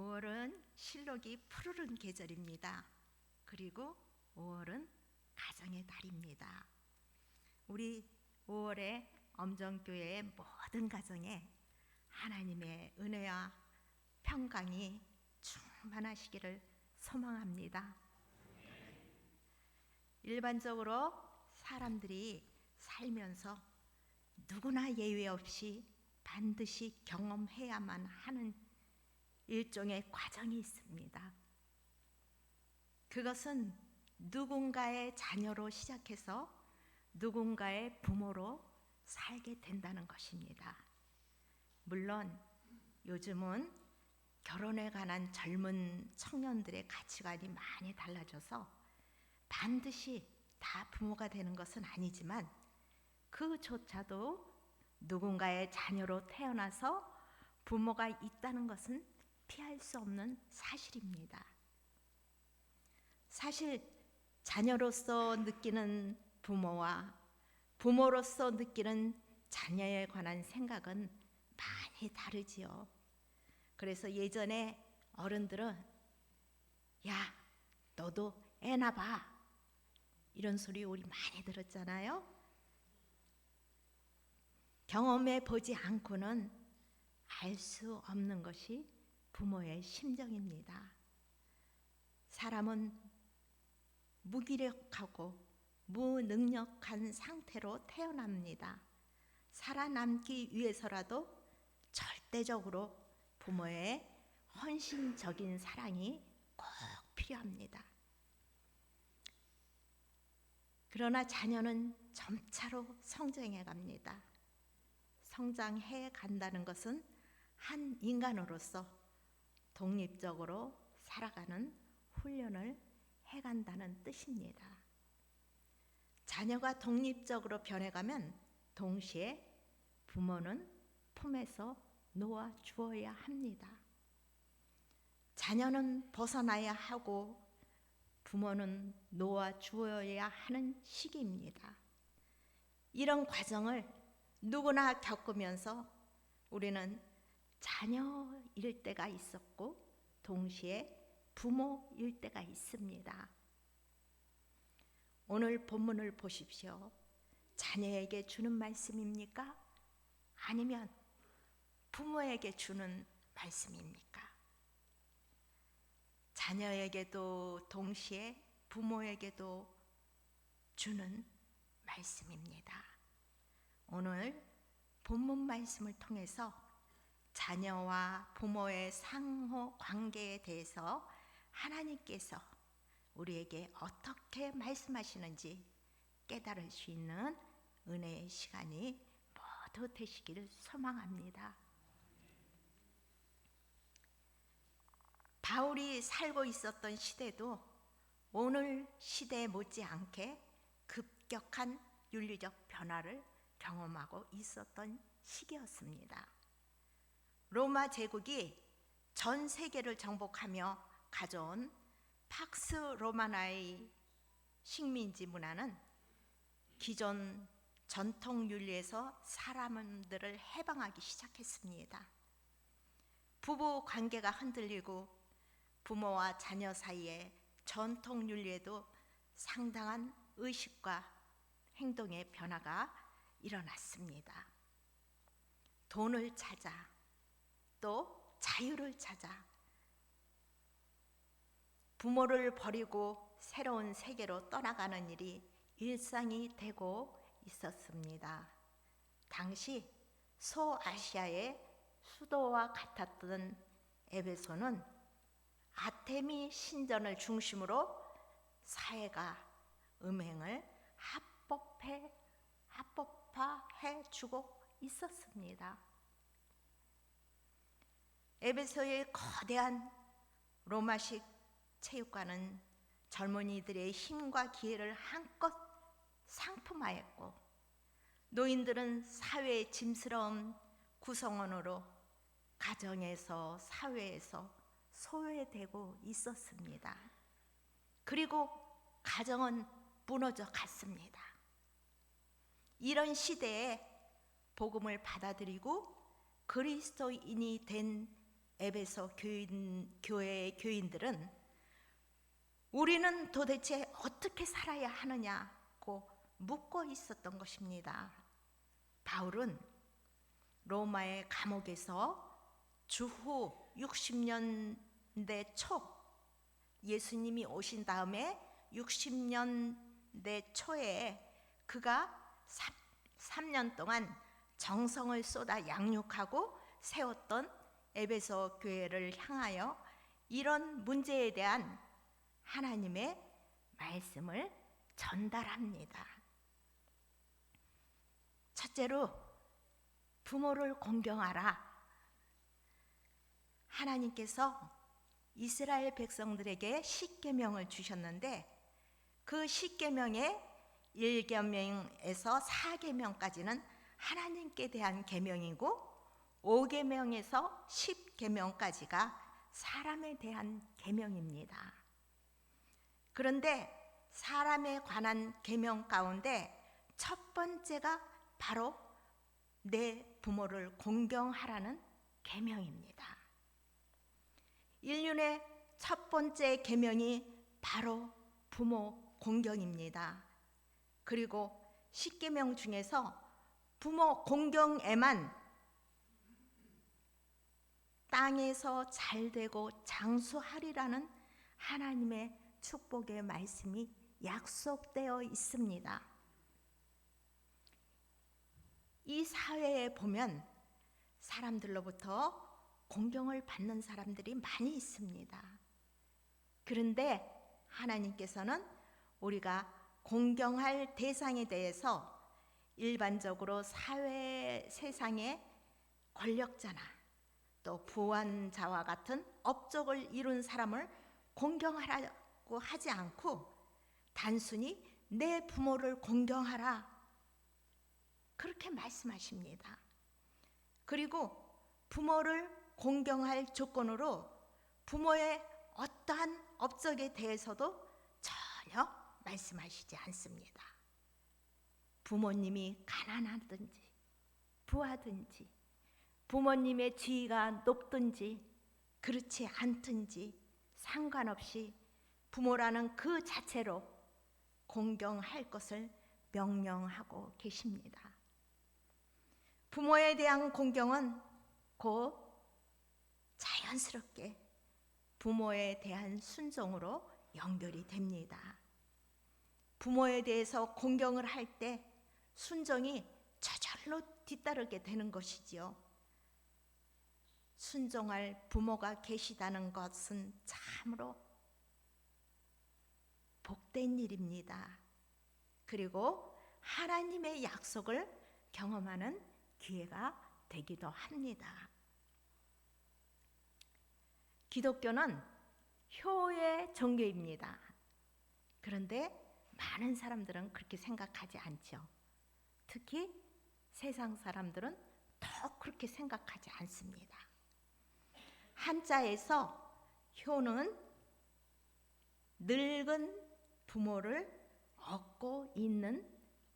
5월은 실록이 푸르른 계절입니다. 그리고 5월은 가정의 달입니다. 우리 5월에 엄정교회의 모든 가정에 하나님의 은혜와 평강이 충만하시기를 소망합니다. 일반적으로 사람들이 살면서 누구나 예외 없이 반드시 경험해야만 하는 일종의 과정이 있습니다. 그것은 누군가의 자녀로 시작해서 누군가의 부모로 살게 된다는 것입니다. 물론 요즘은 결혼에 관한 젊은 청년들의 가치관이 많이 달라져서 반드시 다 부모가 되는 것은 아니지만 그조차도 누군가의 자녀로 태어나서 부모가 있다는 것은 피할 수 없는 사실입니다. 사실 자녀로서 느끼는 부모와 부모로서 느끼는 자녀에 관한 생각은 많이 다르지요. 그래서 예전에 어른들은 야, 너도 애 낳아봐 이런 소리 우리 많이 들었잖아요. 경험해 보지 않고는 알 수 없는 것이 부모의 심정입니다. 사람은 무기력하고 무능력한 상태로 태어납니다. 살아남기 위해서라도 절대적으로 부모의 헌신적인 사랑이 꼭 필요합니다. 그러나 자녀는 점차로 성장해 갑니다. 성장해 간다는 것은 한 인간으로서 독립적으로 살아가는 훈련을 해간다는 뜻입니다. 자녀가 독립적으로 변해가면 동시에 부모는 품에서 놓아주어야 합니다. 자녀는 벗어나야 하고 부모는 놓아주어야 하는 시기입니다. 이런 과정을 누구나 겪으면서 우리는 자녀일 때가 있었고 동시에 부모일 때가 있습니다. 오늘 본문을 보십시오. 자녀에게 주는 말씀입니까? 아니면 부모에게 주는 말씀입니까? 자녀에게도 동시에 부모에게도 주는 말씀입니다. 오늘 본문 말씀을 통해서 자녀와 부모의 상호 관계에 대해서 하나님께서 우리에게 어떻게 말씀하시는지 깨달을 수 있는 은혜의 시간이 모두 되시기를 소망합니다. 바울이 살고 있었던 시대도 오늘 시대에 못지않게 급격한 윤리적 변화를 경험하고 있었던 시기였습니다. 로마 제국이 전 세계를 정복하며 가져온 팍스 로마나의 식민지 문화는 기존 전통 윤리에서 사람들을 해방하기 시작했습니다. 부부 관계가 흔들리고 부모와 자녀 사이의 전통 윤리에도 상당한 의식과 행동의 변화가 일어났습니다. 돈을 찾아 또 자유를 찾아 부모를 버리고 새로운 세계로 떠나가는 일이 일상이 되고 있었습니다. 당시 소아시아의 수도와 같았던 에베소는 아테미 신전을 중심으로 사회가 음행을 합법화해주고 있었습니다. 에베소의 거대한 로마식 체육관은 젊은이들의 힘과 기회를 한껏 상품화했고 노인들은 사회의 짐스러운 구성원으로 가정에서 사회에서 소외되고 있었습니다. 그리고 가정은 무너져 갔습니다. 이런 시대에 복음을 받아들이고 그리스도인이 된 에베소 교회의 교인들은 우리는 도대체 어떻게 살아야 하느냐고 묻고 있었던 것입니다. 바울은 로마의 감옥에서 주후 60년대 초, 예수님이 오신 다음에 60년대 초에 그가 3년 동안 정성을 쏟아 양육하고 세웠던 에베소 교회를 향하여 이런 문제에 대한 하나님의 말씀을 전달합니다. 첫째로 부모를 공경하라. 하나님께서 이스라엘 백성들에게 십계명을 주셨는데 그 십계명의 1계명에서 4계명까지는 하나님께 대한 계명이고 5계명에서 10계명까지가 사람에 대한 계명입니다. 그런데 사람에 관한 계명 가운데 첫 번째가 바로 내 부모를 공경하라는 계명입니다. 인륜의 첫 번째 계명이 바로 부모 공경입니다. 그리고 십계명 중에서 부모 공경에만 땅에서 잘되고 장수하리라는 하나님의 축복의 말씀이 약속되어 있습니다. 이 사회에 보면 사람들로부터 공경을 받는 사람들이 많이 있습니다. 그런데 하나님께서는 우리가 공경할 대상에 대해서 일반적으로 세상의 권력자나 또 부원자와 같은 업적을 이룬 사람을 공경하라고 하지 않고 단순히 내 부모를 공경하라 그렇게 말씀하십니다. 그리고 부모를 공경할 조건으로 부모의 어떠한 업적에 대해서도 전혀 말씀하시지 않습니다. 부모님이 가난하든지 부하든지 부모님의 지위가 높든지 그렇지 않든지 상관없이 부모라는 그 자체로 공경할 것을 명령하고 계십니다. 부모에 대한 공경은 곧 자연스럽게 부모에 대한 순종으로 연결이 됩니다. 부모에 대해서 공경을 할 때 순종이 저절로 뒤따르게 되는 것이지요. 순종할 부모가 계시다는 것은 참으로 복된 일입니다. 그리고 하나님의 약속을 경험하는 기회가 되기도 합니다. 기독교는 효의 종교입니다. 그런데 많은 사람들은 그렇게 생각하지 않죠. 특히 세상 사람들은 더 그렇게 생각하지 않습니다. 한자에서 효는 늙은 부모를 얻고 있는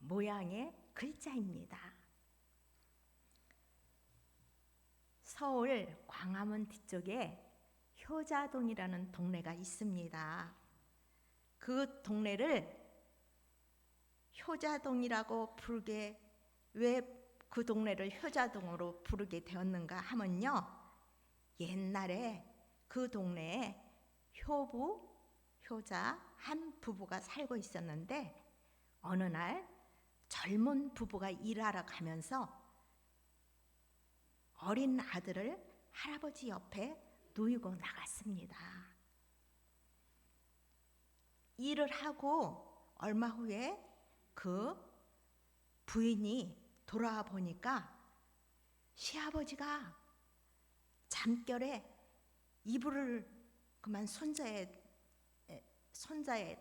모양의 글자입니다. 서울 광화문 뒤쪽에 효자동이라는 동네가 있습니다. 그 동네를 효자동이라고 부르게 왜 그 동네를 효자동으로 부르게 되었는가 하면요. 옛날에 그 동네에 효부, 효자 한 부부가 살고 있었는데 어느 날 젊은 부부가 일하러 가면서 어린 아들을 할아버지 옆에 놓이고 나갔습니다. 일을 하고 얼마 후에 그 부인이 돌아와 보니까 시아버지가 잠결에 이불을 그만 손자에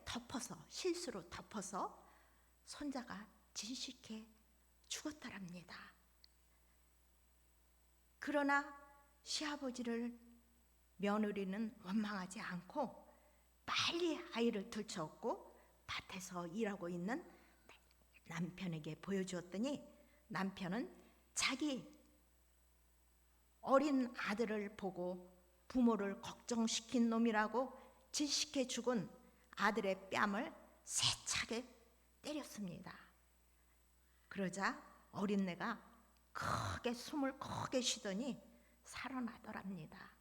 덮어서 실수로 덮어서 손자가 진식해 죽었더랍니다. 그러나 시아버지를 며느리는 원망하지 않고 빨리 아이를 들쳐업고 밭에서 일하고 있는 남편에게 보여주었더니 남편은 자기 어린 아들을 보고 부모를 걱정시킨 놈이라고 질식해 죽은 아들의 뺨을 세차게 때렸습니다. 그러자 어린애가 크게 숨을 크게 쉬더니 살아나더랍니다.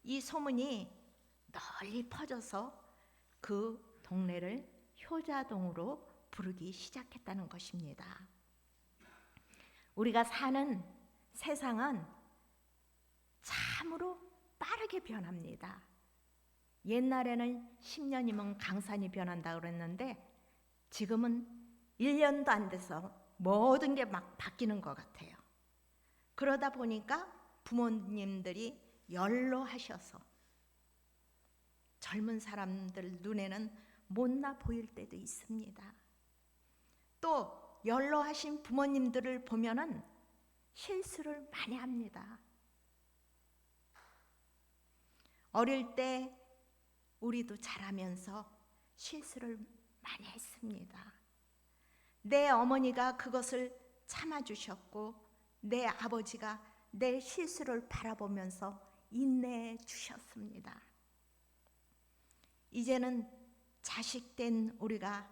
이 소문이 널리 퍼져서 그 동네를 효자동으로 부르기 시작했다는 것입니다. 우리가 사는 세상은 참으로 빠르게 변합니다. 옛날에는 10년이면 강산이 변한다고 그랬는데 지금은 1년도 안 돼서 모든 게 막 바뀌는 것 같아요. 그러다 보니까 부모님들이 연로하셔서 젊은 사람들 눈에는 못나 보일 때도 있습니다. 또 연로하신 부모님들을 보면은 실수를 많이 합니다. 어릴 때 우리도 자라면서 실수를 많이 했습니다. 내 어머니가 그것을 참아주셨고 내 아버지가 내 실수를 바라보면서 인내해 주셨습니다. 이제는 자식된 우리가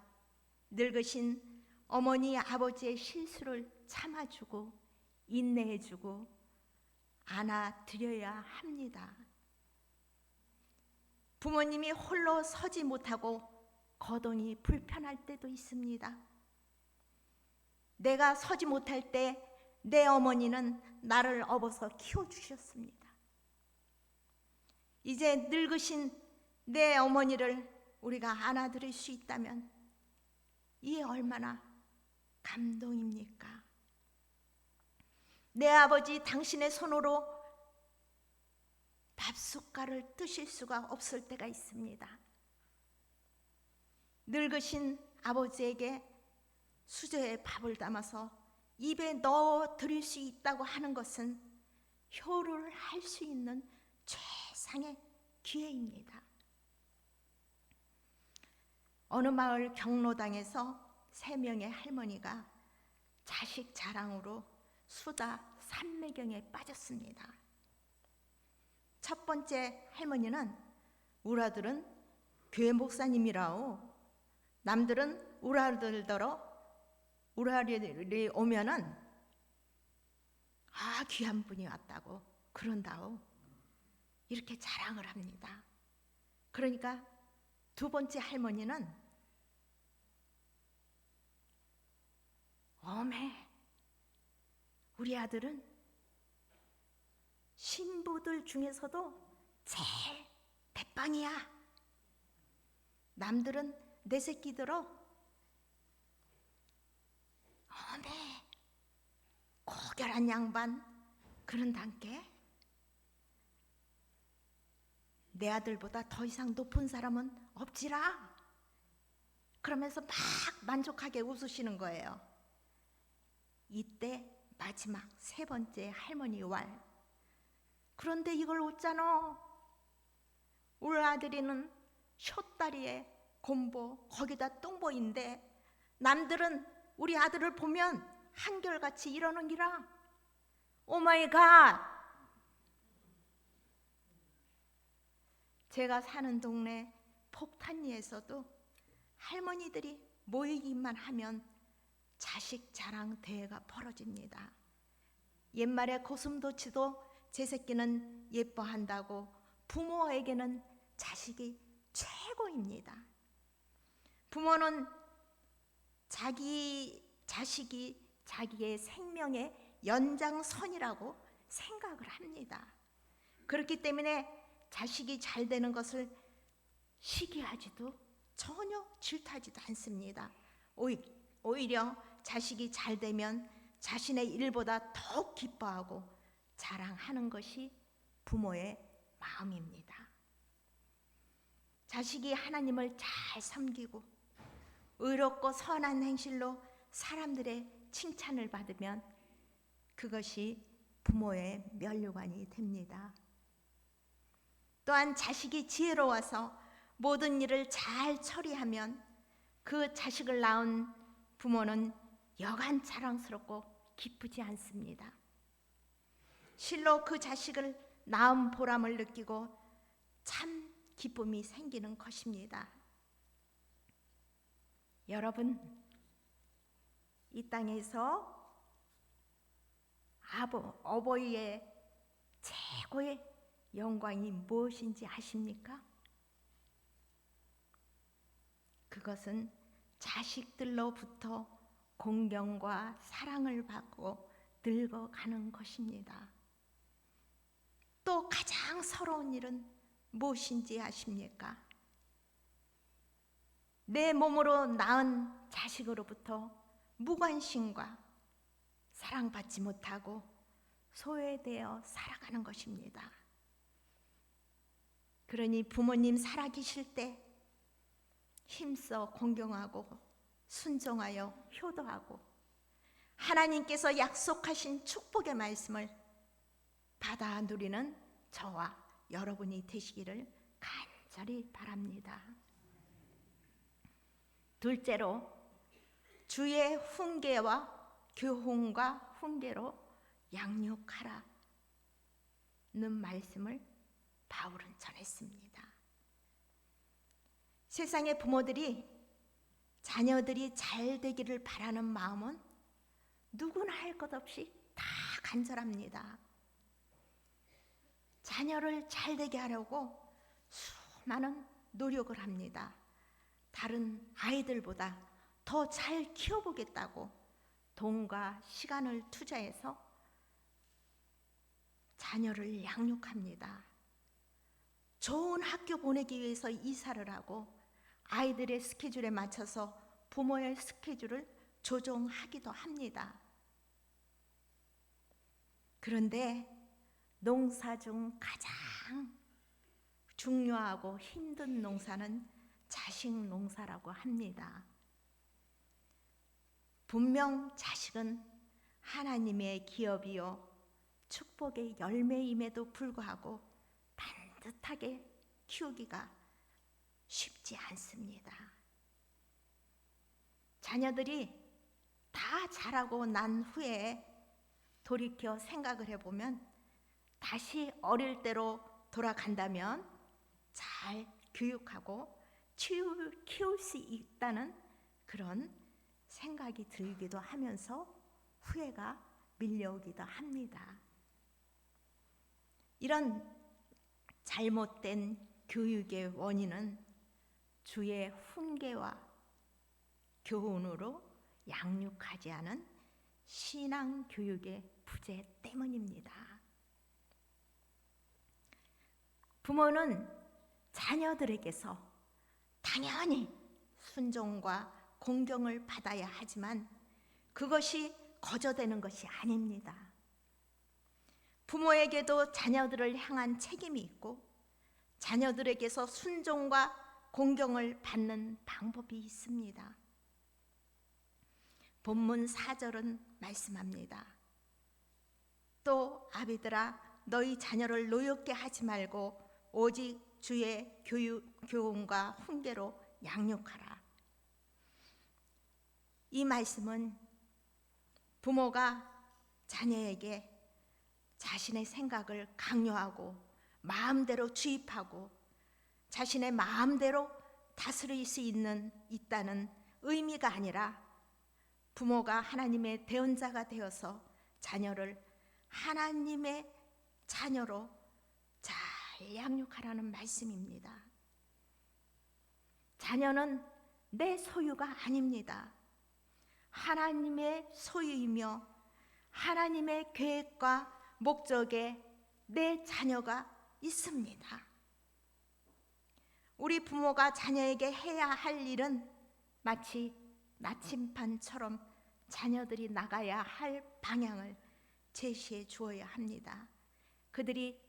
늙으신 어머니 아버지의 실수를 참아주고 인내해주고 안아드려야 합니다. 부모님이 홀로 서지 못하고 거동이 불편할 때도 있습니다. 내가 서지 못할 때 내 어머니는 나를 업어서 키워주셨습니다. 이제 늙으신 내 어머니를 우리가 안아드릴 수 있다면 이게 얼마나 감동입니까? 내 아버지 당신의 손으로 밥숟갈을 뜨실 수가 없을 때가 있습니다. 늙으신 아버지에게 수저에 밥을 담아서 입에 넣어 드릴 수 있다고 하는 것은 효를 할 수 있는 최상의 기회입니다. 어느 마을 경로당에서 3명의 할머니가 자식 자랑으로 수다 삼매경에 빠졌습니다. 첫 번째 할머니는 우리 아들은 교회 목사님이라오. 남들은 우리 아들더러 우리 아들이 오면은 귀한 분이 왔다고 그런다오. 이렇게 자랑을 합니다. 그러니까 두 번째 할머니는 어메, 우리 아들은 신부들 중에서도 제일 대빵이야. 남들은 내 새끼들어 어메, 고결한 양반 그런단께 내 아들보다 더 이상 높은 사람은 없지라. 그러면서 막 만족하게 웃으시는 거예요. 이때 마지막 3번째 할머니 왈. 그런데 이걸 웃잖아. 우리 아들이는 숏다리에 곰보 거기다 똥보인데 남들은 우리 아들을 보면 한결같이 이러는 기라. 오마이갓. 제가 사는 동네 폭탄리에서도 할머니들이 모이기만 하면 자식 자랑 대회가 벌어집니다. 옛말에 고슴도치도 제 새끼는 예뻐한다고 부모에게는 자식이 최고입니다. 부모는 자기 자식이 자기의 생명의 연장선이라고 생각을 합니다. 그렇기 때문에 자식이 잘 되는 것을 시기하지도 전혀 질투하지도 않습니다. 오히려 자식이 잘 되면 자신의 일보다 더욱 기뻐하고 자랑하는 것이 부모의 마음입니다. 자식이 하나님을 잘 섬기고 의롭고 선한 행실로 사람들의 칭찬을 받으면 그것이 부모의 면류관이 됩니다. 또한 자식이 지혜로워서 모든 일을 잘 처리하면 그 자식을 낳은 부모는 여간 자랑스럽고 기쁘지 않습니다. 실로 그 자식을 낳은 보람을 느끼고 참 기쁨이 생기는 것입니다. 여러분, 이 땅에서 어버이의 최고의 영광이 무엇인지 아십니까? 그것은 자식들로부터 공경과 사랑을 받고 늙어가는 것입니다. 또 가장 서러운 일은 무엇인지 아십니까? 내 몸으로 낳은 자식으로부터 무관심과 사랑받지 못하고 소외되어 살아가는 것입니다. 그러니 부모님 살아계실 때 힘써 공경하고 순종하여 효도하고 하나님께서 약속하신 축복의 말씀을 받아 누리는 저와 여러분이 되시기를 간절히 바랍니다. 둘째로, 주의 훈계와 교훈과 훈계로 양육하라는 말씀을 바울은 전했습니다. 세상의 부모들이 자녀들이 잘 되기를 바라는 마음은 누구나 할 것 없이 다 간절합니다. 자녀를 잘 되게 하려고 수많은 노력을 합니다. 다른 아이들보다 더 잘 키워보겠다고 돈과 시간을 투자해서 자녀를 양육합니다. 좋은 학교 보내기 위해서 이사를 하고 아이들의 스케줄에 맞춰서 부모의 스케줄을 조정하기도 합니다. 그런데 농사 중 가장 중요하고 힘든 농사는 자식 농사라고 합니다. 분명 자식은 하나님의 기업이요 축복의 열매임에도 불구하고 반듯하게 키우기가 쉽지 않습니다. 자녀들이 다 자라고 난 후에 돌이켜 생각을 해보면 다시 어릴 때로 돌아간다면 잘 교육하고 키울 수 있다는 그런 생각이 들기도 하면서 후회가 밀려오기도 합니다. 이런 잘못된 교육의 원인은 주의 훈계와 교훈으로 양육하지 않은 신앙 교육의 부재 때문입니다. 부모는 자녀들에게서 당연히 순종과 공경을 받아야 하지만 그것이 거저되는 것이 아닙니다. 부모에게도 자녀들을 향한 책임이 있고 자녀들에게서 순종과 공경을 받는 방법이 있습니다. 본문 4절은 말씀합니다. 또 아비들아 너희 자녀를 노엽게 하지 말고 오직 주의 교훈과 훈계로 양육하라. 이 말씀은 부모가 자녀에게 자신의 생각을 강요하고 마음대로 주입하고 자신의 마음대로 다스릴 수 있다는 의미가 아니라 부모가 하나님의 대언자가 되어서 자녀를 하나님의 자녀로 잘 양육하라는 말씀입니다. 자녀는 내 소유가 아닙니다. 하나님의 소유이며 하나님의 계획과 목적에 내 자녀가 있습니다. 우리 부모가 자녀에게 해야 할 일은 마치 나침반처럼 자녀들이 나가야 할 방향을 제시해 주어야 합니다. 그들이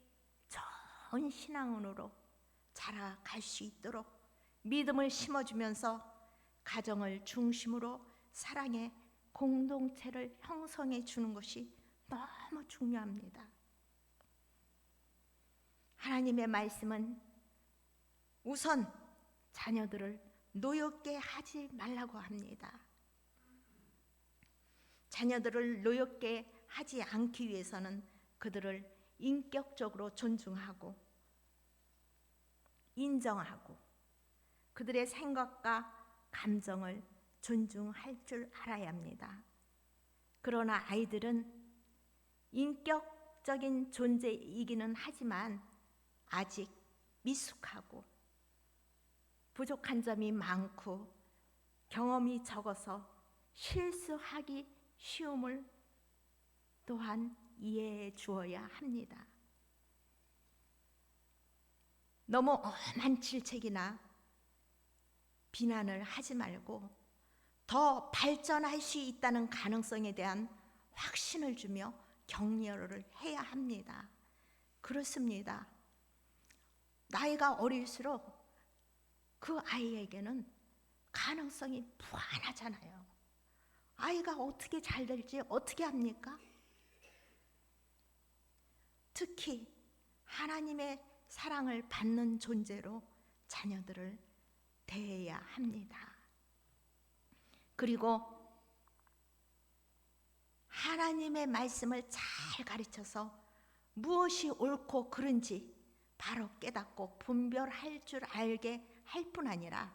좋은 신앙으로 자라갈 수 있도록 믿음을 심어주면서 가정을 중심으로 사랑의 공동체를 형성해 주는 것이 너무 중요합니다. 하나님의 말씀은 우선 자녀들을 노엽게 하지 말라고 합니다. 자녀들을 노엽게 하지 않기 위해서는 그들을 인격적으로 존중하고 인정하고 그들의 생각과 감정을 존중할 줄 알아야 합니다. 그러나 아이들은 인격적인 존재이기는 하지만 아직 미숙하고 부족한 점이 많고 경험이 적어서 실수하기 쉬움을 또한 이해해 주어야 합니다. 너무 엄한 질책이나 비난을 하지 말고 더 발전할 수 있다는 가능성에 대한 확신을 주며 격려를 해야 합니다. 그렇습니다. 나이가 어릴수록 그 아이에게는 가능성이 무한하잖아요. 아이가 어떻게 잘 될지 어떻게 합니까? 특히 하나님의 사랑을 받는 존재로 자녀들을 대해야 합니다. 그리고 하나님의 말씀을 잘 가르쳐서 무엇이 옳고 그른지 바로 깨닫고 분별할 줄 알게 할 뿐 아니라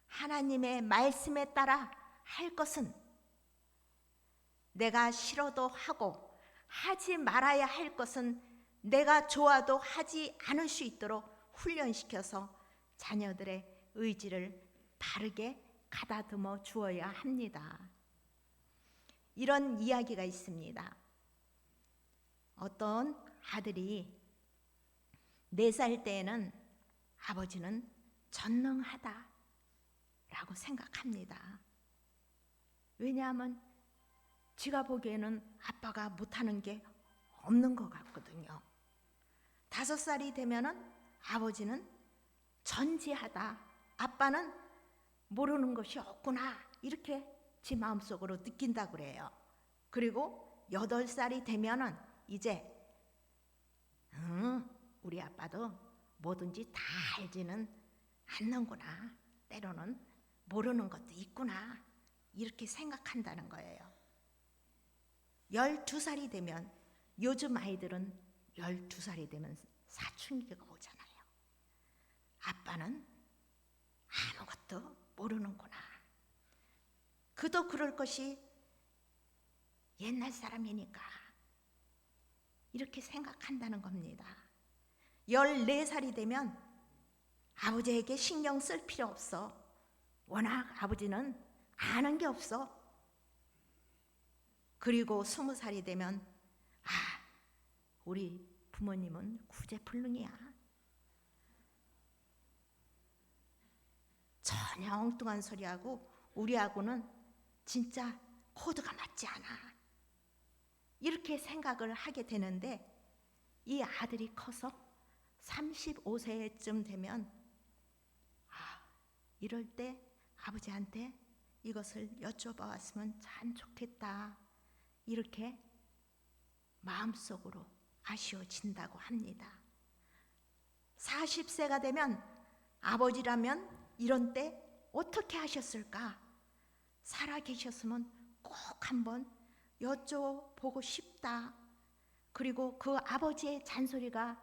하나님의 말씀에 따라 할 것은 내가 싫어도 하고 하지 말아야 할 것은 내가 좋아도 하지 않을 수 있도록 훈련시켜서 자녀들의 의지를 바르게 가다듬어 주어야 합니다. 이런 이야기가 있습니다. 어떤 아들이 4살 때에는 아버지는 전능하다 라고 생각합니다. 왜냐하면 지가 보기에는 아빠가 못하는 게 없는 것 같거든요. 5살이 되면은 아버지는 전지하다, 아빠는 모르는 것이 없구나 이렇게 제 마음속으로 느낀다고 그래요. 그리고 8살이 되면은 이제 우리 아빠도 뭐든지 다 알지는 않는구나, 때로는 모르는 것도 있구나 이렇게 생각한다는 거예요. 12살이 되면, 요즘 아이들은 12살이 되면 사춘기가 오잖아요. 아빠는 아무것도 모르는구나. 그도 그럴 것이 옛날 사람이니까 이렇게 생각한다는 겁니다. 14살이 되면 아버지에게 신경 쓸 필요 없어. 워낙 아버지는 아는 게 없어. 그리고 20살이 되면 우리 부모님은 구제불능이야. 전혀 엉뚱한 소리하고 우리하고는 진짜 코드가 맞지 않아. 이렇게 생각을 하게 되는데 이 아들이 커서 35세쯤 되면 이럴 때 아버지한테 이것을 여쭤봐 왔으면 참 좋겠다 이렇게 마음속으로 아쉬워진다고 합니다. 40세가 되면 아버지라면 이런 때 어떻게 하셨을까? 살아 계셨으면 꼭 한번 여쭤보고 싶다. 그리고 그 아버지의 잔소리가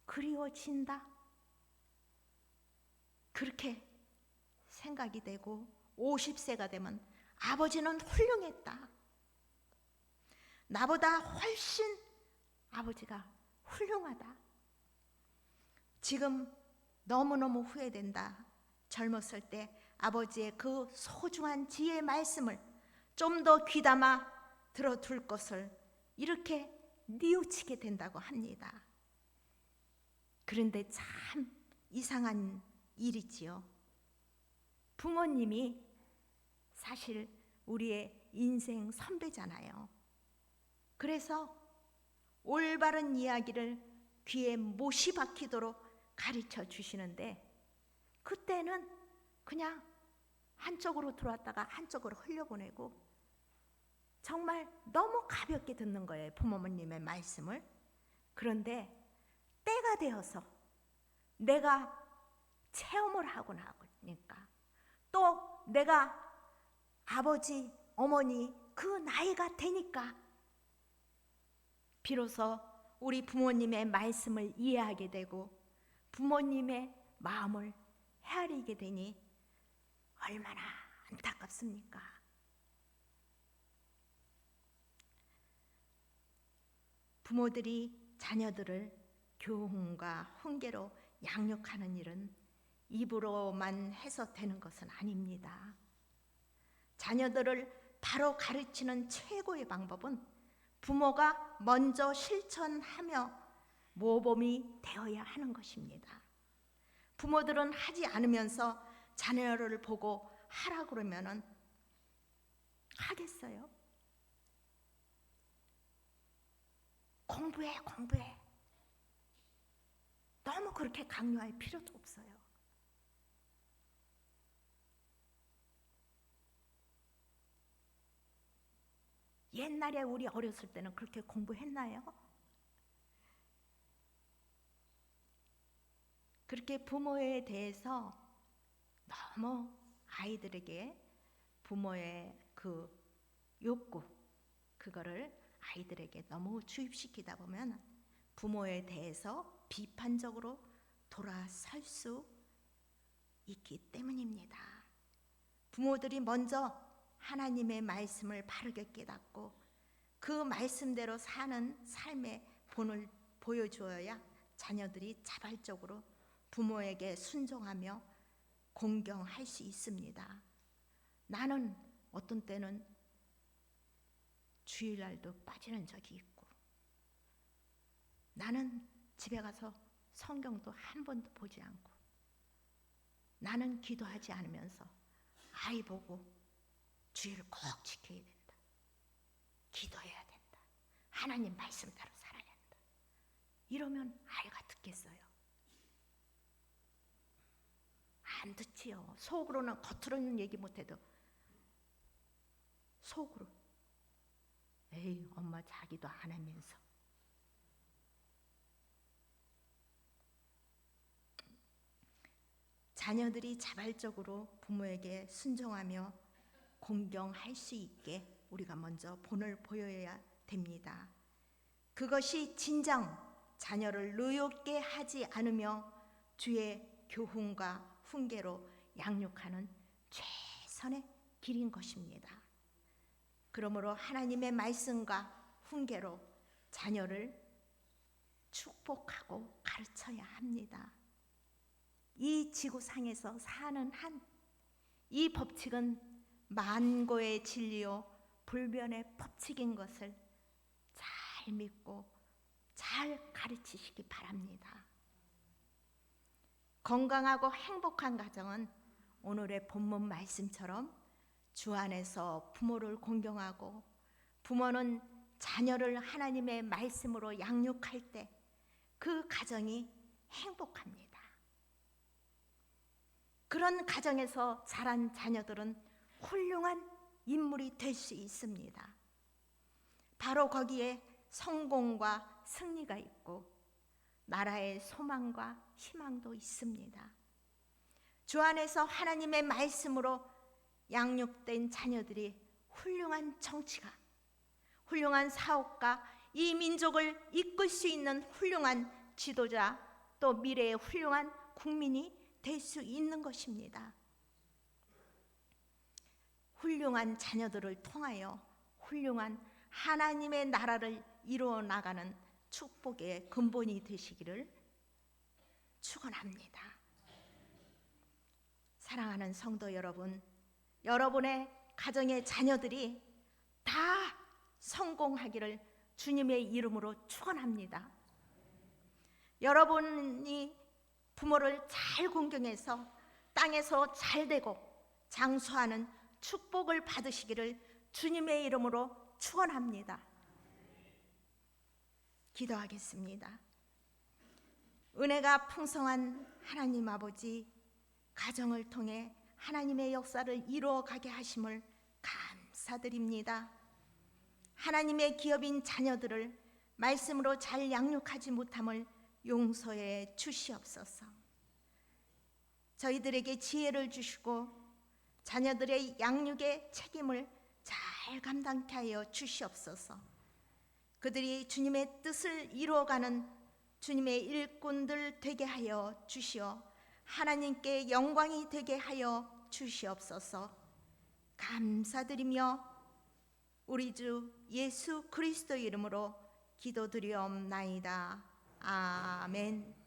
그리워진다. 그렇게 생각이 되고 50세가 되면 아버지는 훌륭했다. 나보다 훨씬 아버지가 훌륭하다. 지금 너무너무 후회된다. 젊었을 때 아버지의 그 소중한 지혜의 말씀을 좀 더 귀담아 들어둘 것을 이렇게 뉘우치게 된다고 합니다. 그런데 참 이상한 일이지요. 부모님이 사실 우리의 인생 선배잖아요. 그래서 올바른 이야기를 귀에 못이 박히도록 가르쳐 주시는데 그때는 그냥 한쪽으로 들어왔다가 한쪽으로 흘려보내고 정말 너무 가볍게 듣는 거예요, 부모님의 말씀을. 그런데 때가 되어서 내가 체험을 하고 나니까 또 내가 아버지, 어머니 그 나이가 되니까 비로소 우리 부모님의 말씀을 이해하게 되고 부모님의 마음을 헤아리게 되니 얼마나 안타깝습니까? 부모들이 자녀들을 교훈과 훈계로 양육하는 일은 입으로만 해서 되는 것은 아닙니다. 자녀들을 바로 가르치는 최고의 방법은 부모가 먼저 실천하며 모범이 되어야 하는 것입니다. 부모들은 하지 않으면서 자녀를 보고 하라 그러면은 하겠어요? 공부해, 공부해. 너무 그렇게 강요할 필요도 없어요. 옛날에 우리 어렸을 때는 그렇게 공부했나요? 그렇게 부모에 대해서 너무 아이들에게 부모의 그 욕구, 그거를 아이들에게 너무 주입시키다 보면 부모에 대해서 비판적으로 돌아설 수 있기 때문입니다. 부모들이 먼저 하나님의 말씀을 바르게 깨닫고 그 말씀대로 사는 삶의 본을 보여주어야 자녀들이 자발적으로 부모에게 순종하며 공경할 수 있습니다. 나는 어떤 때는 주일날도 빠지는 적이 있고, 나는 집에 가서 성경도 한 번도 보지 않고, 나는 기도하지 않으면서 아이 보고 주일을 꼭 지켜야 된다, 기도해야 된다, 하나님 말씀대로 살아야 된다, 이러면 아이가 듣겠어요? 안 듣지요. 속으로는, 겉으로는 얘기 못해도 속으로 에이, 엄마 자기도 안 하면서. 자녀들이 자발적으로 부모에게 순종하며 공경할 수 있게 우리가 먼저 본을 보여야 됩니다. 그것이 진정 자녀를 노엽게 하지 않으며 주의 교훈과 훈계로 양육하는 최선의 길인 것입니다. 그러므로 하나님의 말씀과 훈계로 자녀를 축복하고 가르쳐야 합니다. 이 지구상에서 사는 한 이 법칙은 만고의 진리요 불변의 법칙인 것을 잘 믿고 잘 가르치시기 바랍니다. 건강하고 행복한 가정은 오늘의 본문 말씀처럼 주 안에서 부모를 공경하고 부모는 자녀를 하나님의 말씀으로 양육할 때 그 가정이 행복합니다. 그런 가정에서 자란 자녀들은 훌륭한 인물이 될 수 있습니다. 바로 거기에 성공과 승리가 있고 나라의 소망과 희망도 있습니다. 주 안에서 하나님의 말씀으로 양육된 자녀들이 훌륭한 정치가, 훌륭한 사업가, 이 민족을 이끌 수 있는 훌륭한 지도자, 또 미래의 훌륭한 국민이 될 수 있는 것입니다. 훌륭한 자녀들을 통하여 훌륭한 하나님의 나라를 이루어 나가는 축복의 근본이 되시기를 축원합니다. 사랑하는 성도 여러분, 여러분의 가정의 자녀들이 다 성공하기를 주님의 이름으로 축원합니다. 여러분이 부모를 잘 공경해서 땅에서 잘 되고 장수하는 축복을 받으시기를 주님의 이름으로 축원합니다. 기도하겠습니다. 은혜가 풍성한 하나님 아버지, 가정을 통해 하나님의 역사를 이루어가게 하심을 감사드립니다. 하나님의 기업인 자녀들을 말씀으로 잘 양육하지 못함을 용서해 주시옵소서. 저희들에게 지혜를 주시고 자녀들의 양육의 책임을 잘 감당케 하여 주시옵소서. 그들이 주님의 뜻을 이루어가는 주님의 일꾼들 되게 하여 주시어 하나님께 영광이 되게 하여 주시옵소서. 감사드리며 우리 주 예수 그리스도 이름으로 기도드리옵나이다. 아멘.